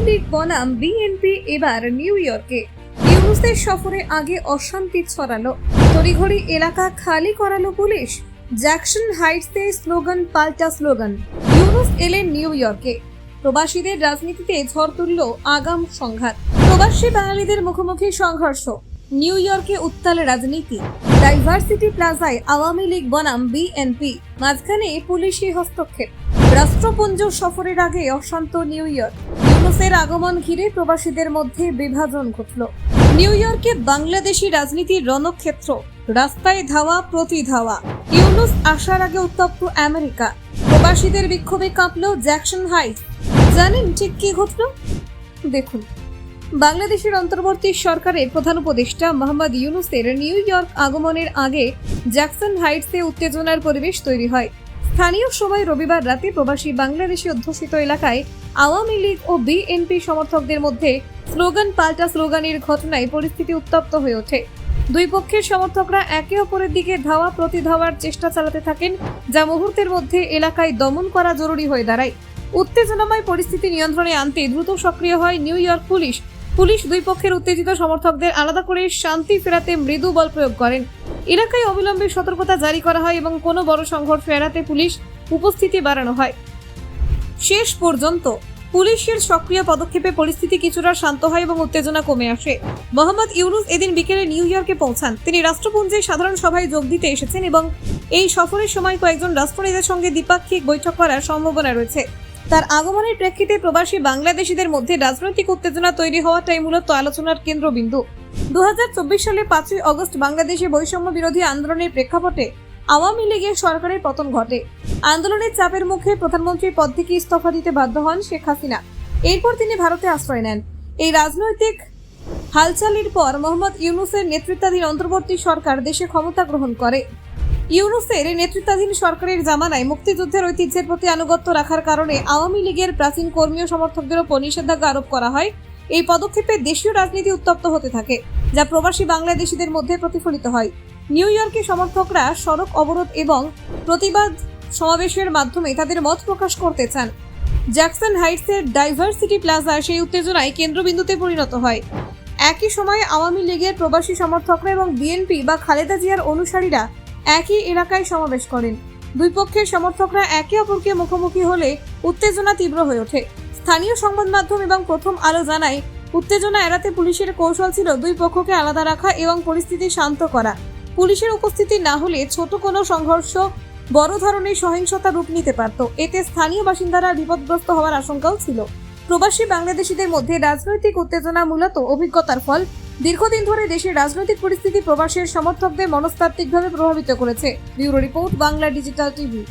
লীগ বনাম বিএনপি এবার নিউ ইয়র্কে। ইউনুসের সফরে আগে অশান্তি ছড়ালো, তড়িঘড়ি এলাকা খালি করালো পুলিশ। জ্যাকসন হাইটসে স্লোগান পাল্টা স্লোগান। ইউনুস এলেন নিউ ইয়র্কে। প্রবাসীদের রাজনীতিতে ঝড় তুলল আগাম সংঘাত। প্রবাসী বাঙালিদের মুখোমুখি সংঘর্ষ। নিউ ইয়র্কে উত্তাল রাজনীতি। ডাইভার্সিটি প্লাজায় আওয়ামী লীগ বনাম বিএনপি, মাঝখানে পুলিশি হস্তক্ষেপ। রাষ্ট্রপুঞ্জ সফরের আগে অশান্ত নিউ ইয়র্ক। ইউনুসের আগমন ঘিরে প্রবাসীদের মধ্যে বিভাজন ঘটল। নিউ ইয়র্কে বাংলাদেশি রাজনীতির রণক্ষেত্র, রাস্তায় ধাওয়া প্রতি ধাওয়া। ইউনুস আসার আগে উত্তপ্ত আমেরিকা। প্রবাসীদের বিক্ষোভে কাঁপল জ্যাকসন হাইটস। জানেন ঠিক কি ঘটল? দেখুন, বাংলাদেশের অন্তর্বর্তী সরকারের প্রধান উপদেষ্টা মোহাম্মদ ইউনুসের নিউ ইয়র্ক আগমনের আগে জ্যাকসন হাইটসে উত্তেজনার পরিবেশ তৈরি হয়। স্থানীয় সময় রবিবার রাতে প্রবাসী বাংলাদেশি অধ্যুষিত এলাকায় আওয়ামী লীগ ও বিএনপি সমর্থকদের মধ্যে স্লোগান পাল্টা স্লোগানের ঘটনায় পরিস্থিতি উত্তপ্ত হয়ে ওঠে। দুই পক্ষের সমর্থকরা একে অপরের দিকে ধাওয়া প্রতি ধাওয়ার চেষ্টা চালাতে থাকেন, যা মুহূর্তের মধ্যে এলাকায় দমন করা জরুরি হয়ে দাঁড়ায়। উত্তেজনাময় পরিস্থিতি নিয়ন্ত্রণে আনতে দ্রুত সক্রিয় হয় নিউ ইয়র্ক পুলিশ। দুই পক্ষের উত্তেজিত সমর্থকদের আলাদা করে শান্তি ফেরাতে মৃদু বল প্রয়োগ করেন। এলাকায় অবিলম্বে সতর্কতা জারি করা হয় এবং কোনো বড় সংঘর্ষ এড়াতে পুলিশ উপস্থিতি বাড়ানো হয়। শেষ পর্যন্ত পুলিশের সক্রিয় পদক্ষেপে পরিস্থিতি কিছুটা শান্ত হয় এবং উত্তেজনা কমে আসে। মোহাম্মদ ইউনুস এদিন বিকেলে নিউ ইয়র্কে পৌঁছান। তিনি রাষ্ট্রপুঞ্জে সাধারণ সভায় যোগ দিতে এসেছেন এবং এই সফরের সময় কয়েকজন রাষ্ট্রনেতার সঙ্গে দ্বিপাক্ষিক বৈঠক করার সম্ভাবনা রয়েছে। তার আগমনের প্রেক্ষিতে প্রবাসী বাংলাদেশিদের মধ্যে রাজনৈতিক উত্তেজনা তৈরি হওয়াটাই মূলত আলোচনার কেন্দ্রবিন্দু। 2024 সালে 5 আগস্ট বাংলাদেশে বৈষম্য বিরোধী আন্দোলনের প্রেক্ষাপটে আওয়ামী লীগের সরকারের পতন ঘটে। আন্দোলনের চাপের মুখে প্রধানমন্ত্রীর পদ থেকে ইস্তফা দিতে বাধ্য হন শেখ হাসিনা। এরপর তিনি ভারতে আশ্রয় নেন। এই রাজনৈতিক হালচালের পর মোহাম্মদ ইউনুসের নেতৃত্বাধীন অন্তর্বর্তী সরকার দেশে ক্ষমতা গ্রহণ করে। ইউনুসের নেতৃত্বাধীন সরকারের জামানায় মুক্তিযুদ্ধের ঐতিহ্যের প্রতি আনুগত্য রাখার কারণে আওয়ামী লীগের প্রাচীন কর্মীয় সমর্থকদের উপর নিষেধাজ্ঞা আরোপ করা হয়। এই পদক্ষেপে দেশীয় রাজনীতি উত্তপ্ত হতে থাকে, যা প্রবাসী বাংলাদেশিদের মধ্যে প্রতিফলিত হয়। নিউ ইয়র্কে সমর্থকরা সড়ক অবরোধ এবং প্রতিবাদ সমাবেশের মাধ্যমে তাদের মত প্রকাশ করতে চান। জ্যাকসন হাইটসের ডাইভার্সিটি প্লাজা সেই উত্তেজনায় কেন্দ্রবিন্দুতে পরিণত হয়। একই সময়ে আওয়ামী লীগের প্রবাসী সমর্থকরা এবং বিএনপি বা খালেদা জিয়ার অনুসারীরা একই এলাকায় সমাবেশ করেন। দুই পক্ষের সমর্থকরা একে অপরকে মুখোমুখি হলে উত্তেজনা তীব্র হয়ে ওঠে। স্থানীয় সংবাদ মাধ্যম এবং প্রথম আলো জানায়, উত্তেজনা এড়াতে পুলিশের কৌশল ছিল দুই পক্ষকে আলাদা রাখা এবং পরিস্থিতি শান্ত করা। পুলিশের উপস্থিতি না হলে ছোট কোনো সংঘর্ষ বড় ধরনের সহিংসতা রূপ নিতে পারত। এতে স্থানীয় বাসিন্দারা বিপদগ্রস্ত হওয়ার আশঙ্কাও ছিল। প্রবাসী বাংলাদেশিদের মধ্যে রাজনৈতিক উত্তেজনা মূলত অভিজ্ঞতার ফল। দীর্ঘদিন ধরে দেশের রাজনৈতিক পরিস্থিতি প্রবাসীর সমর্থকদের মনস্তাত্ত্বিকভাবে প্রভাবিত করেছে। Bureau report, Bangla digital TV.